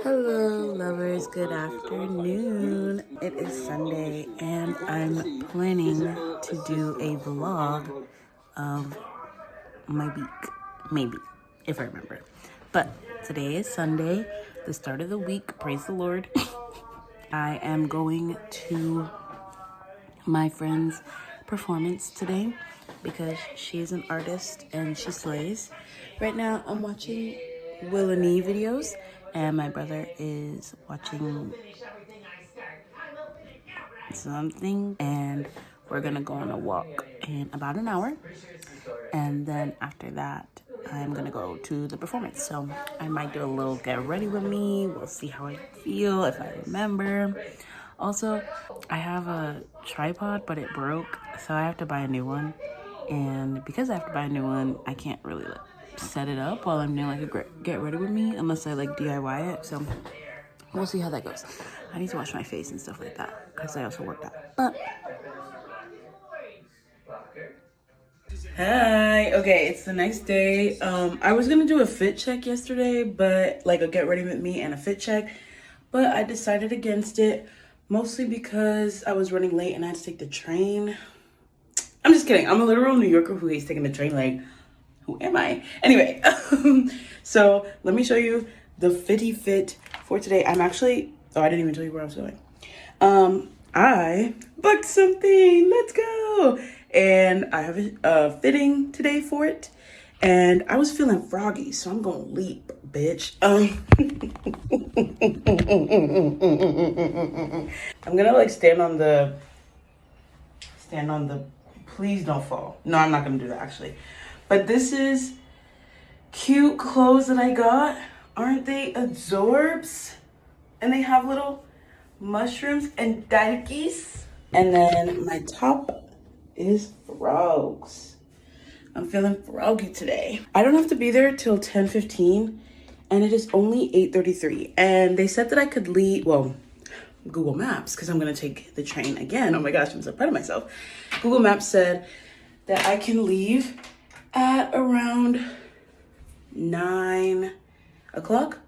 Hello, lovers. Good afternoon. It is Sunday, and I'm planning to do a vlog of my week. Maybe, if I remember. But today is Sunday, the start of the week. Praise the Lord. I am going to my friend's performance today because she's an artist and she slays. Right now, I'm watching Will and E videos, and my brother is watching something, and we're gonna go on a walk in about an hour, and then after that I'm gonna go to the performance. So I might do a little get ready with me. We'll see how I feel, if I remember. Also, I have a tripod, but it broke, so I have to buy a new one. And because I have to buy a new one, I can't really set it up while I'm doing like a get ready with me, unless I like DIY it. So we'll see how that goes. I need to wash my face and stuff like that because I also worked out. But hi. Okay, it's the next day. I was gonna do a fit check yesterday, but like a get ready with me and a fit check, but I decided against it, mostly because I was running late and I had to take the train. I'm just kidding. I'm a literal New Yorker who hates taking the train. Like, who am I? Anyway, so let me show you the fitty fit for today. I'm actually, oh, I didn't even tell you where I was going. I booked something. Let's go. And I have a fitting today for it. And I was feeling froggy, so I'm gonna leap, bitch. I'm gonna like stand on the, please don't fall. No, I'm not gonna do that actually. But this is cute clothes that I got. Aren't they absorbs? And they have little mushrooms and dalkies. And then my top is frogs. I'm feeling froggy today. I don't have to be there till 10:15, and it is only 8:33. And they said that I could leave, well, Google Maps, because I'm gonna take the train again. Oh my gosh, I'm so proud of myself. Google Maps said that I can leave at around 9 o'clock.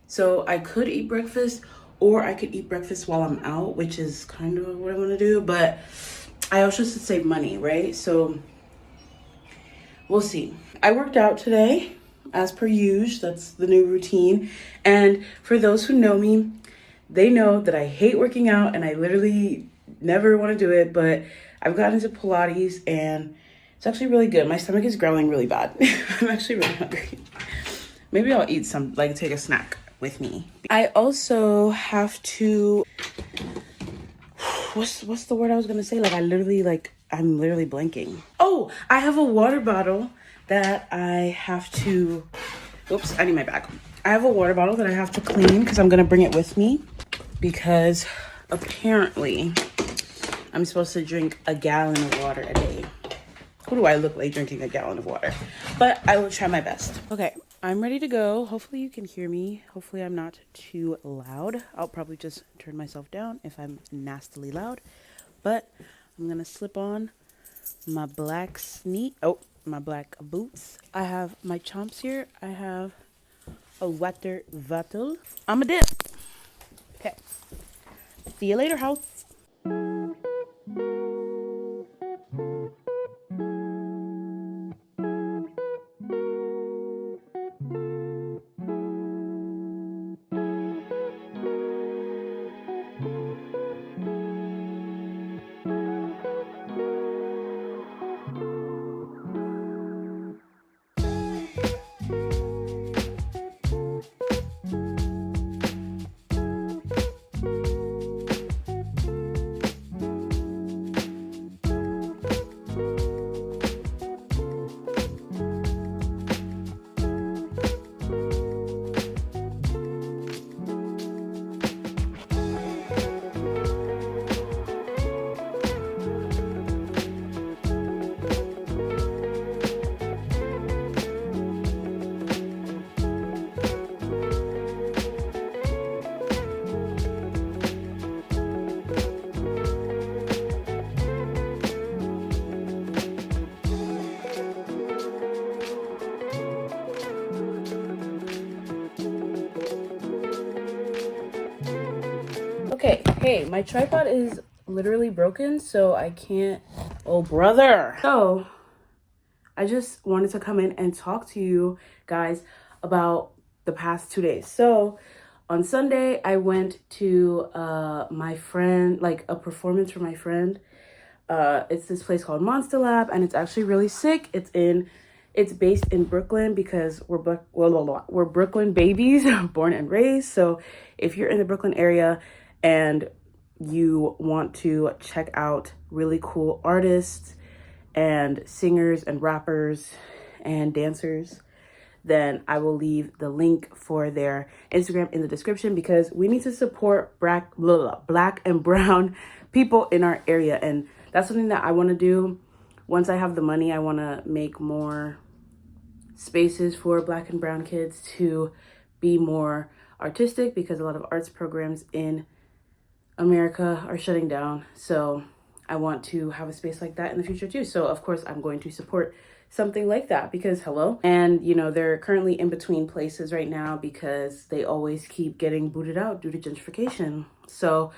So I could eat breakfast, or I could eat breakfast while I'm out, which is kind of what I want to do. But I also should save money, right? So we'll see. I worked out today, as per usual. That's the new routine. And for those who know me, they know that I hate working out and I literally never want to do it. But I've gotten into Pilates and it's actually really good. My stomach is growling really bad. I'm actually really hungry. Maybe I'll eat some, like take a snack with me. I also have to, what's the word I was gonna say? Like I'm literally blanking. Oh, I have a water bottle that I have to, oops, I need my bag. I have a water bottle that I have to clean because I'm gonna bring it with me because apparently I'm supposed to drink a gallon of water a day. Who do I look like drinking a gallon of water? But I will try my best. Okay, I'm ready to go. Hopefully you can hear me. Hopefully I'm not too loud. I'll probably just turn myself down if I'm nastily loud. But I'm gonna slip on my black my black boots. I have my chomps here. I have a water bottle. I'm a dip. Okay. See you later, house. Okay, hey, my tripod is literally broken, so I can't. Oh, brother. So, I just wanted to come in and talk to you guys about the past 2 days. So, on Sunday, I went to my friend, like a performance for my friend. It's this place called Monsta Lab, and it's actually really sick. It's based in Brooklyn because we're Brooklyn babies, born and raised. So if you're in the Brooklyn area and you want to check out really cool artists and singers and rappers and dancers, then I will leave the link for their Instagram in the description, because we need to support black and brown people in our area. And that's something that I want to do. Once I have the money, I want to make more spaces for black and brown kids to be more artistic, because a lot of arts programs in America are shutting down. So I want to have a space like that in the future too. So of course I'm going to support something like that, because hello. And you know, they're currently in between places right now because they always keep getting booted out due to gentrification. So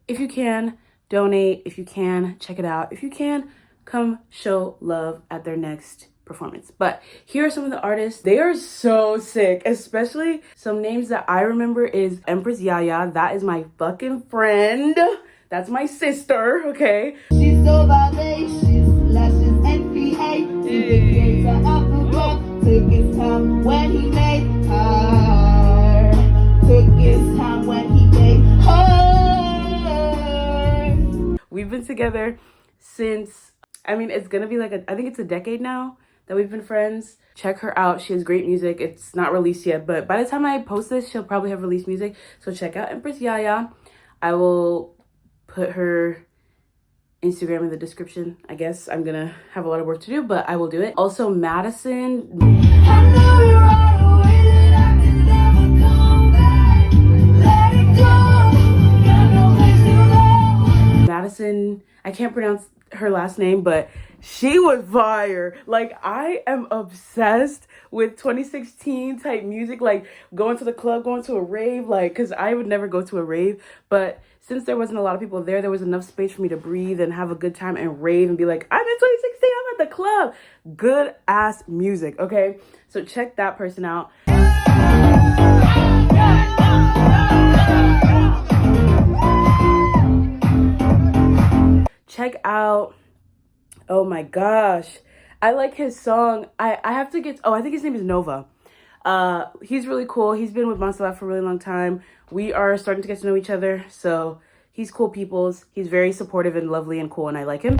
if you can donate, if you can check it out, if you can come show love at their next performance. But here are some of the artists. They are so sick, especially some names that I remember is Empress Yaya. That is my fucking friend. That's my sister, okay? She's so vivacious, luscious NPA. Took his time when he made her. Took his time when he made her. We've been together since, I mean, it's gonna be like I think it's a decade now that we've been friends. Check her out. She has great music. It's not released yet, but by the time I post this, she'll probably have released music. So check out Empress Yaya. I will put her Instagram in the description. I guess I'm gonna have a lot of work to do, but I will do it. Also, Madison. Madison, I can't pronounce her last name, but she was fire. Like, I am obsessed with 2016 type music, like going to the club, going to a rave, like, because I would never go to a rave, but since there wasn't a lot of people there was enough space for me to breathe and have a good time and rave and be like, I'm in 2016, I'm at the club. Good ass music, okay? So check that person out. Check out, oh my gosh, I like his song. I have to get, I think his name is Nova. He's really cool. He's been with Monsta Lab for a really long time. We are starting to get to know each other, so he's cool peoples. He's very supportive and lovely and cool, and I like him.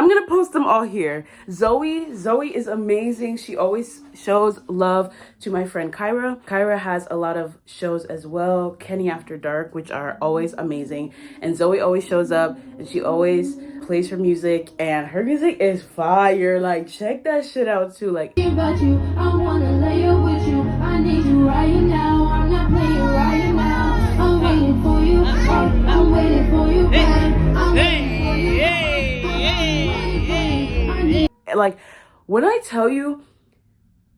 I'm gonna post them all here. Zoe is amazing. She always shows love to my friend Kyra. Kyra has a lot of shows as well. Kenny After Dark, which are always amazing. And Zoe always shows up and she always plays her music, and her music is fire. Like, check that shit out too. Like, about you, I wanna lay up with you. I need you right now. I'm not playing right now. I'm waiting for you. I'm waiting for you. like, when I tell you,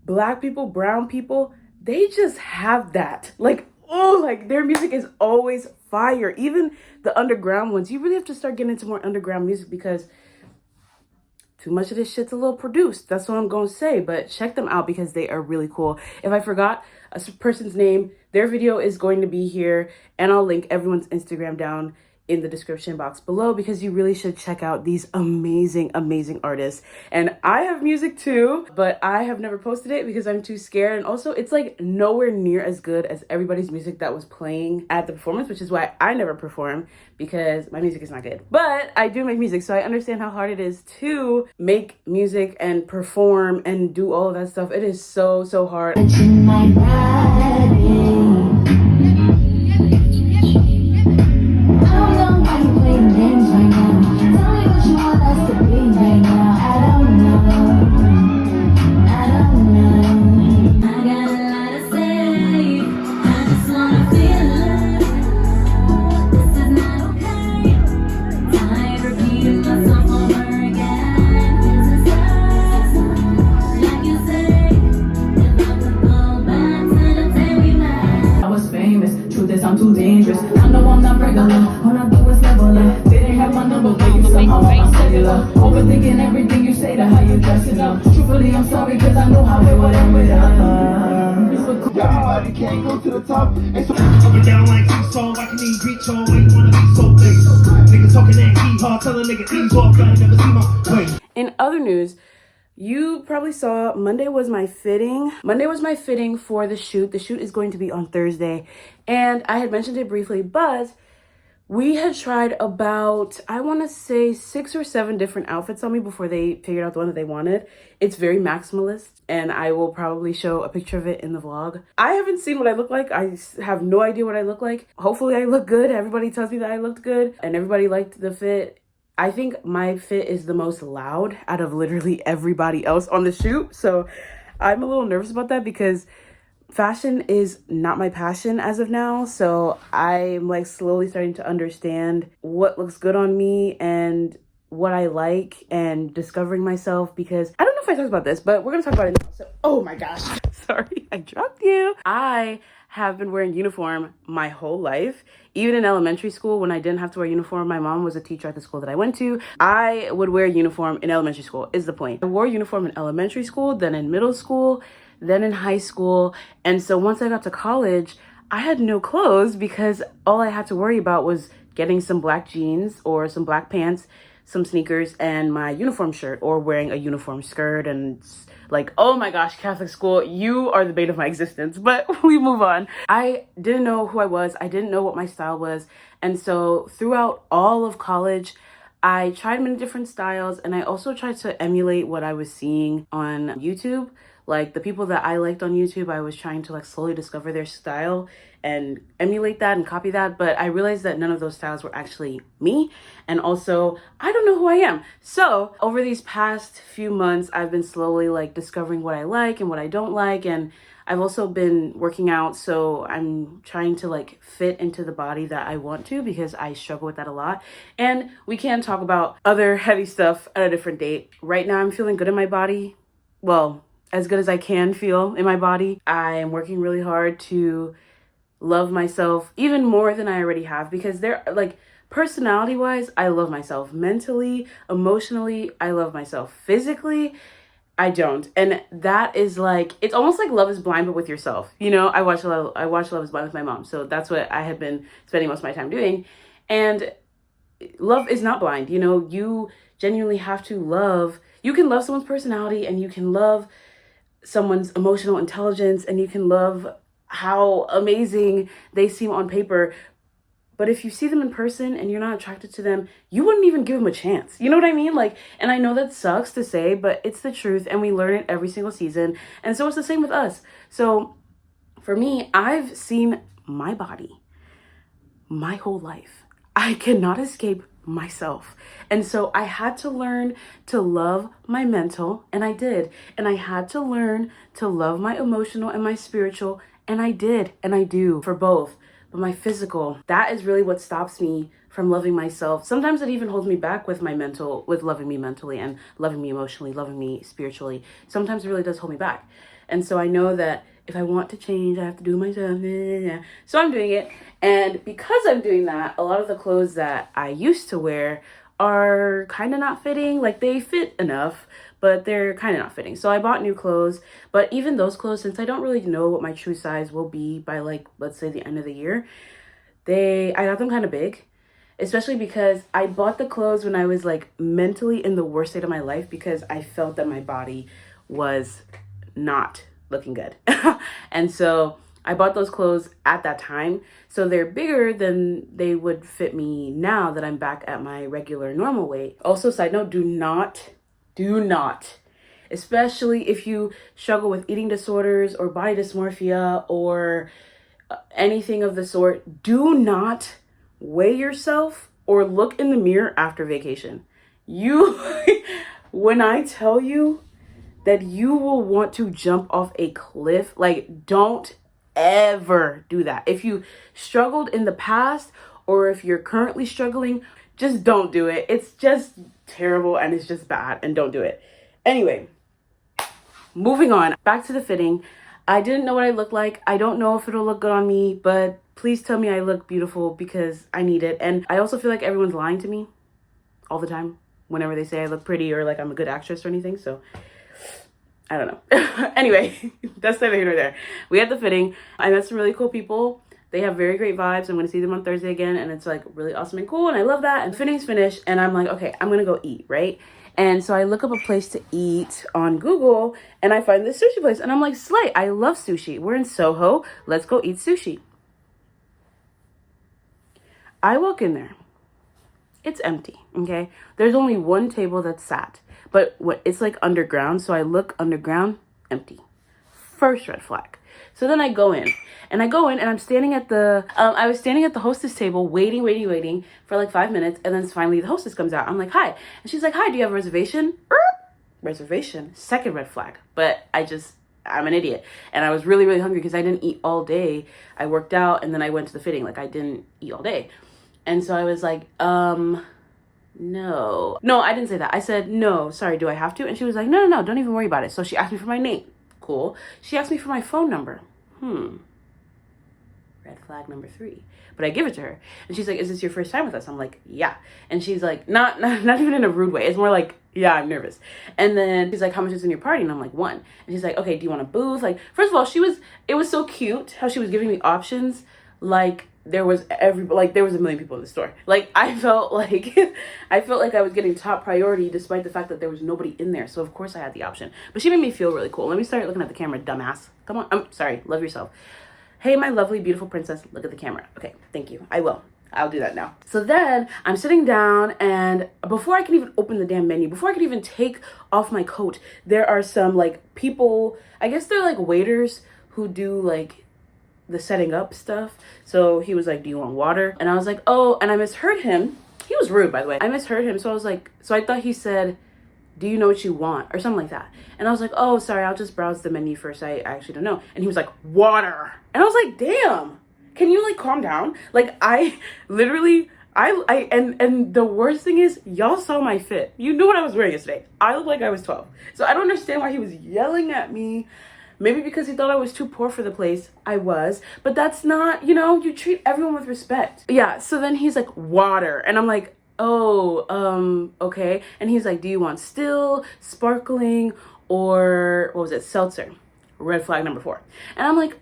black people, brown people, they just have that. Like, oh, like their music is always fire. Even the underground ones, you really have to start getting into more underground music, because too much of this shit's a little produced. That's what I'm going to say. But check them out because they are really cool. If I forgot a person's name, their video is going to be here, and I'll link everyone's Instagram down in the description box below, because you really should check out these amazing artists. And I have music too, but I have never posted it because I'm too scared, and also it's like nowhere near as good as everybody's music that was playing at the performance, which is why I never perform, because my music is not good. But I do make music, so I understand how hard it is to make music and perform and do all of that stuff. It is so hard. I'm too dangerous. I know I'm not regular. All I do is level up. They didn't have my number, but you somehow on my cellular. Overthinking everything you say to how you dressing up. Truthfully, I'm sorry, cause I know how it would end without. Everybody can't go to the top. Up and down like seesaw, I can eat reach all. Why you wanna be so big? Niggas talking that hee-haw, tell a nigga ease off, gotta never see my way. In other news, you probably saw Monday was my fitting. Monday was my fitting for the shoot. The shoot is going to be on Thursday. And I had mentioned it briefly, but we had tried about, I want to say 6 or 7 different outfits on me before they figured out the one that they wanted. It's very maximalist, and I will probably show a picture of it in the vlog. I haven't seen what I look like. I have no idea what I look like. Hopefully I look good. Everybody tells me that I looked good, and everybody liked the fit. I think my fit is the most loud out of literally everybody else on the shoot. So I'm a little nervous about that because fashion is not my passion as of now. So I'm like slowly starting to understand what looks good on me and what I like and discovering myself, because I don't know if I talked about this, but we're gonna talk about it now. So, oh my gosh, sorry, I dropped you. I have been wearing uniform my whole life. Even in elementary school, when I didn't have to wear uniform, my mom was a teacher at the school that I went to. I would wear uniform in elementary school, is the point. I wore uniform in elementary school, then in middle school, then in high school. And so once I got to college, I had no clothes because all I had to worry about was getting some black jeans or some black pants, some sneakers, and my uniform shirt, or wearing a uniform skirt. And like, oh my gosh, Catholic school, you are the bane of my existence. But we move on. I didn't know who I was. I didn't know what my style was. And so throughout all of college, I tried many different styles, and I also tried to emulate what I was seeing on YouTube. Like the people that I liked on YouTube, I was trying to like slowly discover their style and emulate that and copy that. But I realized that none of those styles were actually me. And also, I don't know who I am. So over these past few months, I've been slowly like discovering what I like and what I don't like. And I've also been working out. So I'm trying to like fit into the body that I want to, because I struggle with that a lot. And we can talk about other heavy stuff at a different date. Right now, I'm feeling good in my body. Well, as good as I can feel in my body. I am working really hard to love myself even more than I already have, because they're like, personality wise, I love myself. Mentally, emotionally, I love myself. Physically, I don't. And that is like, it's almost like Love is Blind, but with yourself. You know, I watch Love is Blind with my mom. So that's what I have been spending most of my time doing. And love is not blind. You know, you genuinely have to love. You can love someone's personality, and you can love someone's emotional intelligence, and you can love how amazing they seem on paper. But if you see them in person and you're not attracted to them, you wouldn't even give them a chance. You know what I mean? Like, and I know that sucks to say, but it's the truth, and we learn it every single season. And so it's the same with us. So for me, I've seen my body my whole life. I cannot escape myself. And so I had to learn to love my mental, and I did. And I had to learn to love my emotional and my spiritual, and I did, and I do for both. But my physical, that is really what stops me from loving myself. Sometimes it even holds me back with my mental, with loving me mentally and loving me emotionally, loving me spiritually. Sometimes it really does hold me back. And so I know that if I want to change, I have to do myself. So I'm doing it. And because I'm doing that, a lot of the clothes that I used to wear are kind of not fitting. Like, they fit enough, but they're kind of not fitting. So I bought new clothes. But even those clothes, since I don't really know what my true size will be by, like, let's say the end of the year, I got them kind of big. Especially because I bought the clothes when I was like mentally in the worst state of my life, because I felt that my body was not looking good. And so I bought those clothes at that time. So they're bigger than they would fit me now that I'm back at my regular normal weight. Also, side note, do not, especially if you struggle with eating disorders or body dysmorphia or anything of the sort, do not weigh yourself or look in the mirror after vacation. When I tell you that you will want to jump off a cliff, like, don't ever do that. If you struggled in the past, or if you're currently struggling, just don't do it. It's just terrible, and it's just bad, and don't do it. Anyway, moving on, back to the fitting. I didn't know what I looked like. I don't know if it'll look good on me, but Please tell me I look beautiful because I need it. And I also feel like everyone's lying to me all the time whenever they say I look pretty or like I'm a good actress or anything. So I don't know. Anyway, that's neither here nor there. We had the fitting. I met some really cool people. They have very great vibes. I'm going to see them on Thursday again. And it's like really awesome and cool. And I love that. And fitting's finished. And I'm like, okay, I'm going to go eat, right? And so I look up a place to eat on Google and I find this sushi place. And I'm like, slay, I love sushi. We're in Soho. Let's go eat sushi. I walk in there. It's empty, okay? There's only one table that's sat. But it's like underground. So I look underground, empty. First red flag. So then I go in. And I'm standing at the, I was standing at the hostess table waiting for like 5 minutes. And then finally the hostess comes out. I'm like, hi. And she's like, hi, do you have a reservation? Reservation. Second red flag. But I'm an idiot. And I was really, really hungry because I didn't eat all day. I worked out and then I went to the fitting. Like I didn't eat all day. And so I was like, no, I didn't say that. I said, no, sorry, do I have to? And she was like, no, don't even worry about it. So she asked me for my name. Cool. She asked me for my phone number. Red flag number 3. But I give it to her. And she's like, is this your first time with us? I'm like, yeah. And she's like, not even in a rude way. It's more like, yeah, I'm nervous. And then she's like, how much is in your party? And I'm like, 1. And she's like, okay, do you want a booth? Like, first of all, it was so cute how she was giving me options. Like, there was a million people in the store. Like, I felt like I was getting top priority despite the fact that there was nobody in there. So of course I had the option. But she made me feel really cool. Let me start looking at the camera, dumbass. Come on. I'm sorry. Love yourself. Hey, my lovely, beautiful princess, look at the camera. Okay, thank you. I will. I'll do that now. So then I'm sitting down and before I can even open the damn menu, before I can even take off my coat, there are some like people, I guess they're like waiters who do like the setting up stuff. So he was like, do you want water? And I was like, oh, and I misheard him. He was rude, by the way. I misheard him. So I was like, so I thought he said, do you know what you want? Or something like that. And I was like, oh, sorry, I'll just browse the menu first. I actually don't know. And he was like, water. And I was like, damn, can you like calm down? Like I literally, and the worst thing is y'all saw my fit. You knew what I was wearing yesterday. I looked like I was 12. So I don't understand why he was yelling at me. Maybe because he thought I was too poor for the place. I was. But that's not, you treat everyone with respect. Yeah, so then he's like, water. And I'm like, oh, okay. And he's like, do you want still, sparkling, or what was it, seltzer? Red flag number 4. And I'm like,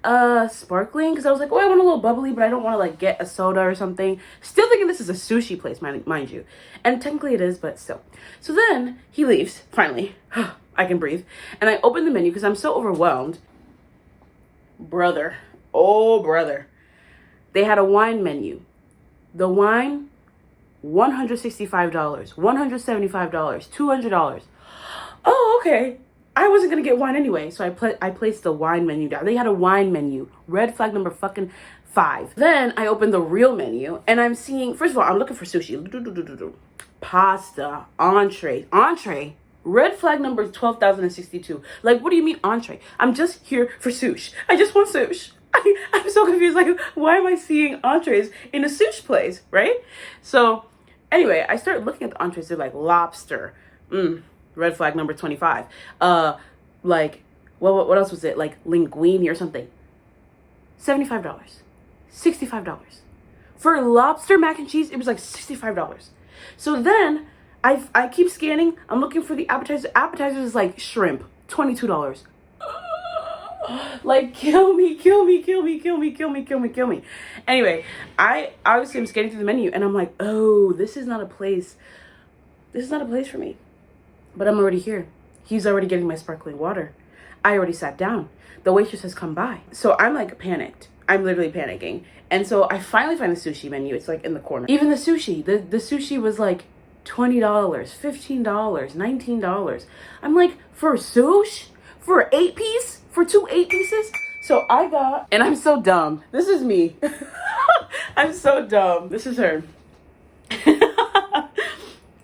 sparkling? Because I was like, oh, I want a little bubbly, but I don't want to like get a soda or something. Still thinking this is a sushi place, mind you. And technically it is, but still. So then he leaves, finally. I can breathe. And I open the menu because I'm so overwhelmed. Brother. Oh, brother. They had a wine menu. The wine, $165, $175, $200. Oh, okay. I wasn't going to get wine anyway. So I placed the wine menu down. They had a wine menu. Red flag number fucking 5. Then I opened the real menu and I'm seeing, first of all, I'm looking for sushi. Pasta, entree. Red flag number 12,062. Like, what do you mean entree? I'm just here for sushi. I just want sushi. I'm so confused. Like, why am I seeing entrees in a sushi place, right? So, anyway, I started looking at the entrees. They're like lobster. Red flag number 25. Like, what else was it? Like linguine or something. $75. $65. For lobster mac and cheese, it was like $65. So then I keep scanning. I'm looking for the appetizer. Appetizer is like shrimp, $22. Like, kill me. Anyway, I obviously am scanning through the menu and I'm like, oh, this is not a place for me. But I'm already here. He's already getting my sparkling water. I already sat down. The waitress has come by. So I'm like panicked. I'm literally panicking. And so I finally find the sushi menu. It's like in the corner. Even the sushi, the sushi was like $20, $15, $19. I'm like, for sushi? For 8 piece? For 2 8-pieces? So I got, and I'm so dumb. This is me. I'm so dumb. This is her.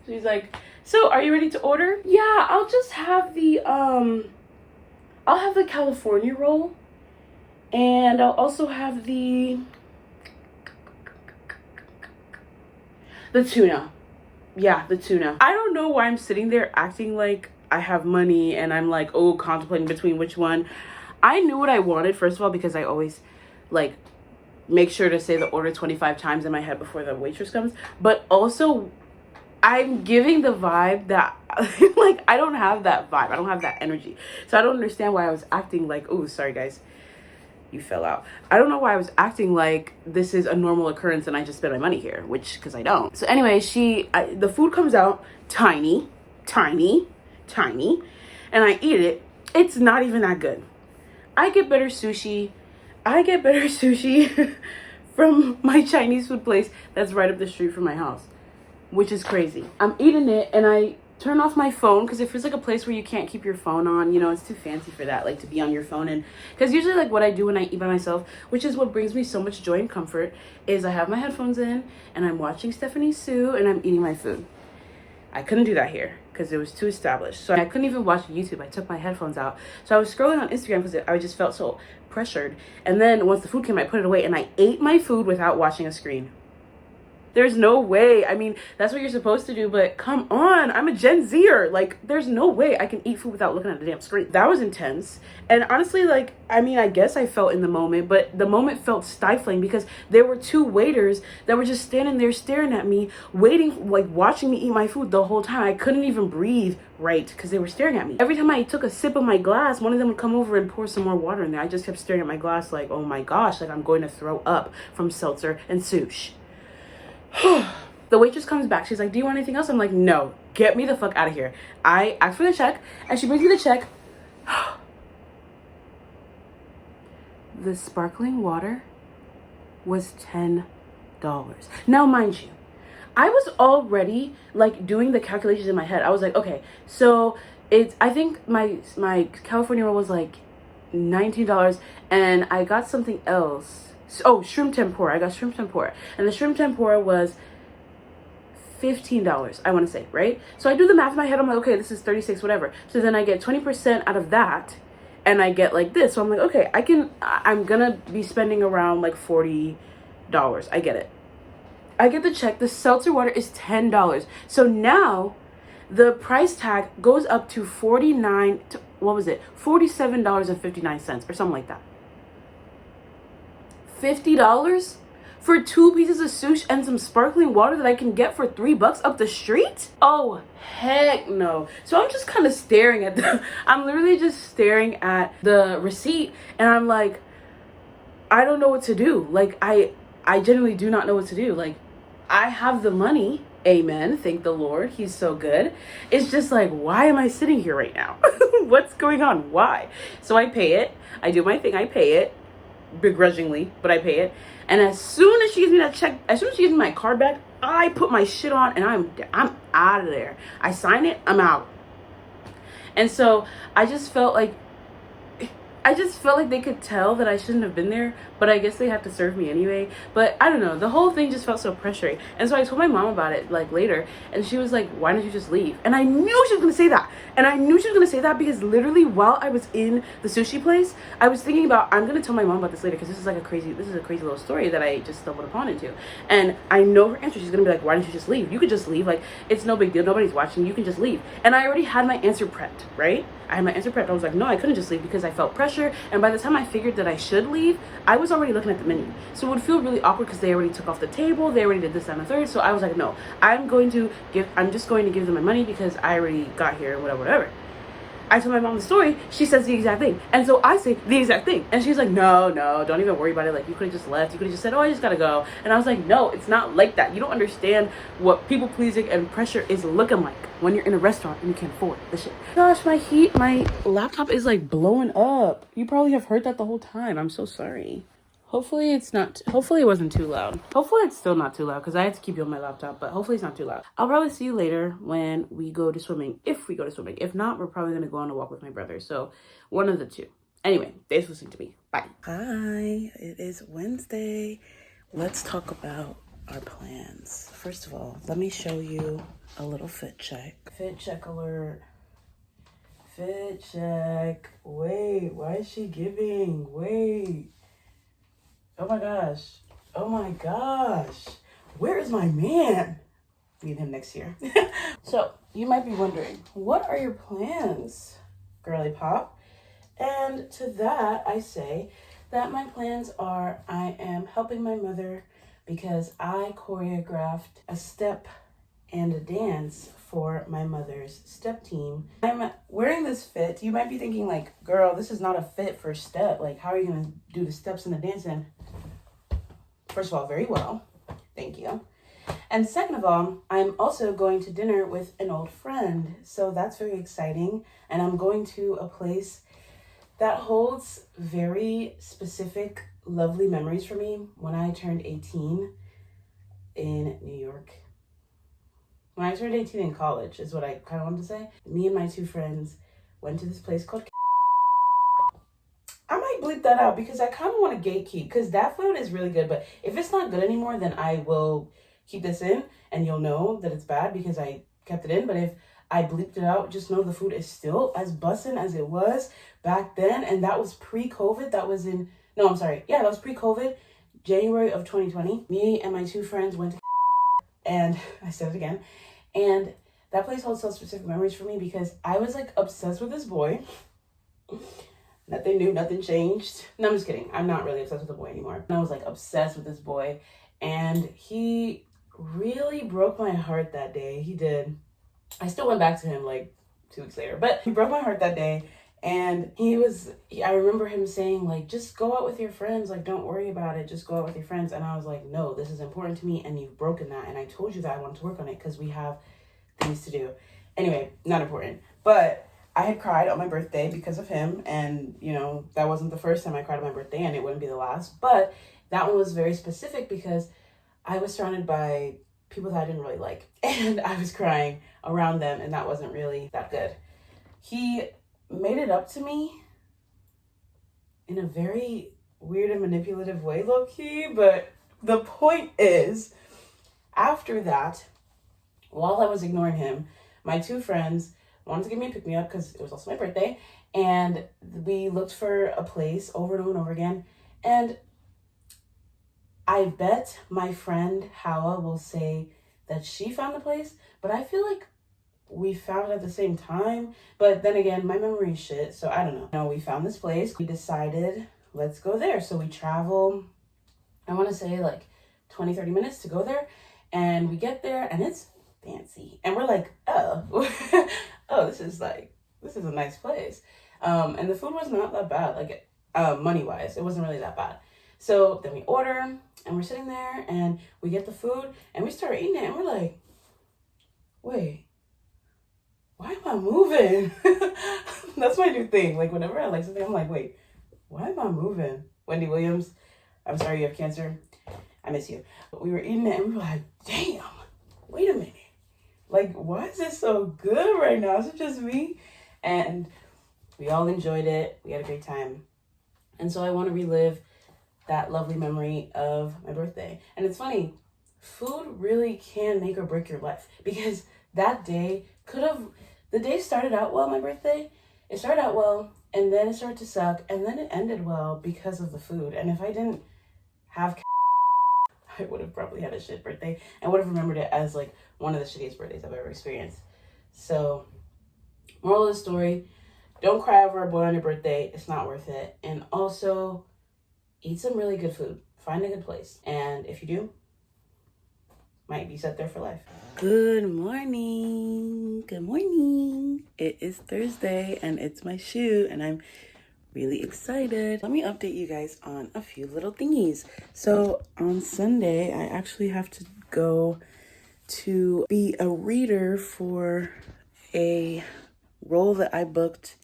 She's like, so are you ready to order? Yeah, I'll just have the, I'll have the California roll. And I'll also have the tuna. Yeah, the tuna. I don't know why I'm sitting there acting like I have money and I'm like, oh, contemplating between which one. I knew what I wanted, first of all, because I always like make sure to say the order 25 times in my head before the waitress comes. But also, I'm giving the vibe that, like, I don't have that vibe. I don't have that energy. So I don't understand why I was acting like, oh, sorry, guys. You fell out. I don't know why I was acting like this is a normal occurrence and I just spend my money here, which, because I don't. So anyway, the food comes out tiny, tiny, tiny, and I eat it. It's not even that good. I get better sushi from my Chinese food place that's right up the street from my house, which is crazy. I'm eating it and I turn off my phone because it feels like a place where you can't keep your phone on. You know, it's too fancy for that, like to be on your phone. And because usually like what I do when I eat by myself, which is what brings me so much joy and comfort, is I have my headphones in and I'm watching Stephanie Sue and I'm eating my food. I couldn't do that here because it was too established. So I couldn't even watch YouTube. I took my headphones out. So I was scrolling on Instagram because I just felt so pressured. And then once the food came, I put it away and I ate my food without watching a screen. There's no way. I mean, that's what you're supposed to do, but come on. I'm a Gen Zer. Like, there's no way I can eat food without looking at the damn screen. That was intense. And honestly, like, I mean, I guess I felt in the moment, but the moment felt stifling because there were two waiters that were just standing there staring at me, waiting, like, watching me eat my food the whole time. I couldn't even breathe right because they were staring at me. Every time I took a sip of my glass, one of them would come over and pour some more water in there. I just kept staring at my glass like, oh my gosh, like I'm going to throw up from seltzer and sushi. The waitress comes back. She's like, do you want anything else? I'm like, no, get me the fuck out of here. I ask for the check and she brings me the check. The sparkling water was $10. Now, mind you, I was already like doing the calculations in my head. I was like, okay, so I think my California roll was like $19 and I got something else. Oh, shrimp tempura. I got shrimp tempura. And the shrimp tempura was $15, I want to say, right? So I do the math in my head. I'm like, okay, this is 36, whatever. So then I get 20% out of that and I get like this. So I'm like, okay, I'm going to be spending around like $40. I get it. I get the check. The seltzer water is $10. So now the price tag goes up to $47.59 or something like that. $50 for 2 pieces of sushi and some sparkling water that I can get for $3 up the street? Oh, heck no. So I'm just kind of staring at I'm literally just staring at the receipt and I'm like, I don't know what to do. Like, I genuinely do not know what to do. Like, I have the money. Amen. Thank the Lord. He's so good. It's just like, why am I sitting here right now? What's going on? Why? So I pay it. I do my thing. I pay it. Begrudgingly, but I pay it. And as soon as she gives me that check, as soon as she gives me my card back, I put my shit on and I'm out of there. I sign it, I'm out. And so I just felt like they could tell that I shouldn't have been there, but I guess they had to serve me anyway. But I don't know, the whole thing just felt so pressuring. And so I told my mom about it like later, and she was like, why don't you just leave? And I knew she was gonna say that. And I knew she was gonna say that because literally while I was in the sushi place, I was thinking about, I'm gonna tell my mom about this later because this is a crazy little story that I just stumbled upon into. And I know her answer. She's gonna be like, why don't you just leave? You could just leave. Like, it's no big deal. Nobody's watching. You can just leave. And I already had my answer prepped, right? I had my answer prepped. I was like, no, I couldn't just leave because I felt pressure. And by the time I figured that I should leave, I was already looking at the menu. So it would feel really awkward because they already took off the table. They already did this, that, and the third. So I was like, no, I'm just going to give them my money because I already got here, whatever. I told my mom the story. She says the exact thing. And so I say the exact thing. And she's like, no, don't even worry about it. Like, you could have just left. You could have just said, oh, I just gotta go. And I was like, no, it's not like that. You don't understand what people pleasing and pressure is looking like when you're in a restaurant and you can't afford the shit. Gosh, my laptop is like blowing up. You probably have heard that the whole time. I'm so sorry. Hopefully it wasn't too loud. Hopefully it's still not too loud because I had to keep you on my laptop, but hopefully it's not too loud. I'll probably see you later when we go to swimming, if we go to swimming. If not, we're probably going to go on a walk with my brother. So one of the two. Anyway, thanks for listening to me. Bye. Hi, it is Wednesday. Let's talk about our plans. First of all, let me show you a little fit check. Fit check alert. Fit check. Wait, why is she giving? Wait. Oh my gosh. Where is my man? Meet him next year. So you might be wondering, what are your plans, girly pop? And to that I say that my plans are I am helping my mother because I choreographed a step and a dance for my mother's step team. I'm wearing this fit. You might be thinking like, girl, this is not a fit for step. Like, how are you gonna do the steps and the dancing? First of all, very well. Thank you. And second of all, I'm also going to dinner with an old friend. So that's very exciting. And I'm going to a place that holds very specific, lovely memories for me. When I turned 18 in New York. When I turned 18 in college is what I kind of wanted to say. Me and my two friends went to this place called... I might bleep that out because I kind of want to gatekeep because that food is really good. But if it's not good anymore, then I will keep this in and you'll know that it's bad because I kept it in. But if I bleeped it out, just know the food is still as bussin' as it was back then. And that was pre-COVID. That was in... No, I'm sorry. Yeah, that was pre-COVID. January of 2020. Me and my two friends went to... And I said it again. And that place holds so specific memories for me because I was like obsessed with this boy. Nothing new, nothing changed. No, I'm just kidding. I'm not really obsessed with the boy anymore. I was like obsessed with this boy. And he really broke my heart that day. He did. I still went back to him like 2 weeks later. But he broke my heart that day. And I remember him saying like, just go out with your friends. Like, don't worry about it. Just go out with your friends. And I was like, no, this is important to me. And you've broken that. And I told you that I wanted to work on it because we have things to do. Anyway, not important. But I had cried on my birthday because of him. And, you know, that wasn't the first time I cried on my birthday and it wouldn't be the last. But that one was very specific because I was surrounded by people that I didn't really like. And I was crying around them. And that wasn't really that good. He made it up to me in a very weird and manipulative way, low-key, but the point is, after that, while I was ignoring him, my two friends wanted to give me a pick-me-up because it was also my birthday, and we looked for a place over and over and over again, and I bet my friend Hawa will say that she found the place, but I feel like we found it at the same time. But then again, my memory is shit, so I don't know. No, we found this place. We decided, let's go there. So we travel, I want to say like 20, 30 minutes to go there. And we get there and it's fancy. And we're like, oh, oh, this is a nice place. And the food was not that bad, like money-wise. It wasn't really that bad. So then we order and we're sitting there and we get the food and we start eating it and we're like, wait, why am I moving? That's my new thing. Like, whenever I like something, I'm like, wait, why am I moving? Wendy Williams, I'm sorry you have cancer. I miss you. But we were eating it and we were like, damn, wait a minute. Like, why is it so good right now? Is it just me? And we all enjoyed it. We had a great time. And so I want to relive that lovely memory of my birthday. And it's funny, food really can make or break your life because that day the day started out well, my birthday. It started out well, and then it started to suck, and then it ended well because of the food. And if I didn't have I would have probably had a shit birthday and would have remembered it as like one of the shittiest birthdays I've ever experienced. So, moral of the story, don't cry over a boy on your birthday. It's not worth it. And also, eat some really good food. Find a good place. And if you do, might be set there for life. Good morning. Good morning. It is Thursday and it's my shoot and I'm really excited. Let me update you guys on a few little thingies. So on Sunday, I actually have to go to be a reader for a role that I booked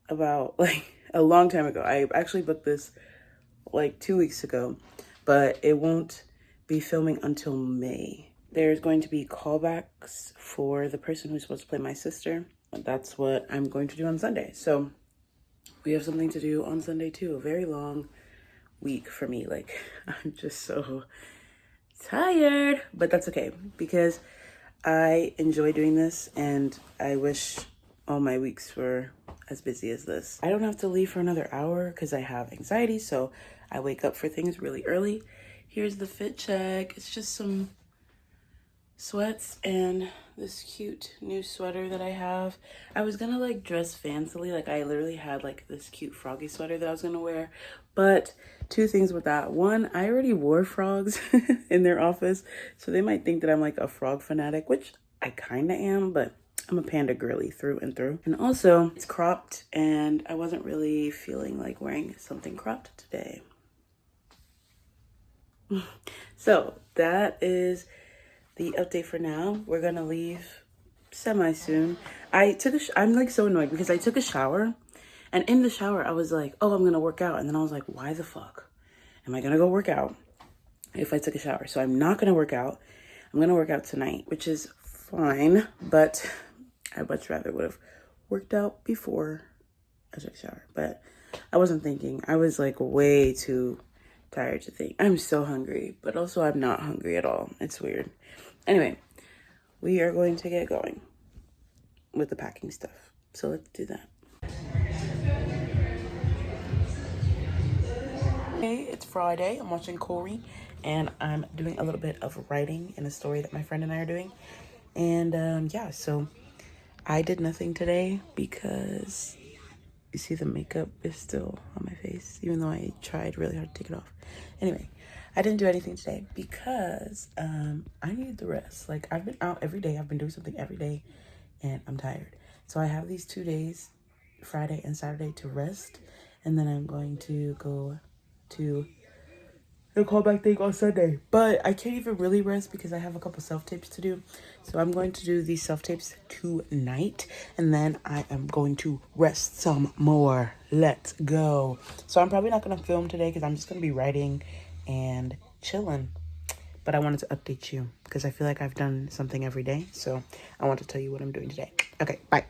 about like a long time ago. I actually booked this like 2 weeks ago, but it won't be filming until May. There's going to be callbacks for the person who's supposed to play my sister. That's what I'm going to do on Sunday. So we have something to do on Sunday too. A very long week for me. Like, I'm just so tired, but that's okay because I enjoy doing this and I wish all my weeks were as busy as this. I don't have to leave for another hour because I have anxiety, so I wake up for things really early. Here's the fit check. It's just some sweats and this cute new sweater that I have. I was gonna like dress fancily, like I literally had like this cute froggy sweater that I was gonna wear, but two things with that. One, I already wore frogs in their office, so they might think that I'm like a frog fanatic, which I kind of am, but I'm a panda girly through and through. And also it's cropped and I wasn't really feeling like wearing something cropped today. So that is the update for now. We're gonna leave semi soon. I'm like so annoyed because I took a shower, and in the shower I was like, oh, I'm gonna work out, and then I was like, why the fuck am I gonna go work out if I took a shower? So I'm not gonna work out. I'm gonna work out tonight, which is fine, but I much rather would have worked out before I took a shower. But I wasn't thinking. I was like way too tired to think. I'm so hungry, but also I'm not hungry at all. It's weird. Anyway, we are going to get going with the packing stuff. So let's do that. Hey, it's Friday. I'm watching Corey and I'm doing a little bit of writing in a story that my friend and I are doing. And yeah, so I did nothing today because you see the makeup is still on my face, even though I tried really hard to take it off. Anyway, I didn't do anything today because I needed the rest. Like, I've been out every day. I've been doing something every day, and I'm tired. So I have these 2 days, Friday and Saturday, to rest. And then I'm going to go to the callback thing on Sunday. But I can't even really rest because I have a couple self-tapes to do. So I'm going to do these self-tapes tonight. And then I am going to rest some more. Let's go. So I'm probably not going to film today because I'm just going to be writing and chilling. But I wanted to update you because I feel like I've done something every day. So I want to tell you what I'm doing today. Okay, bye.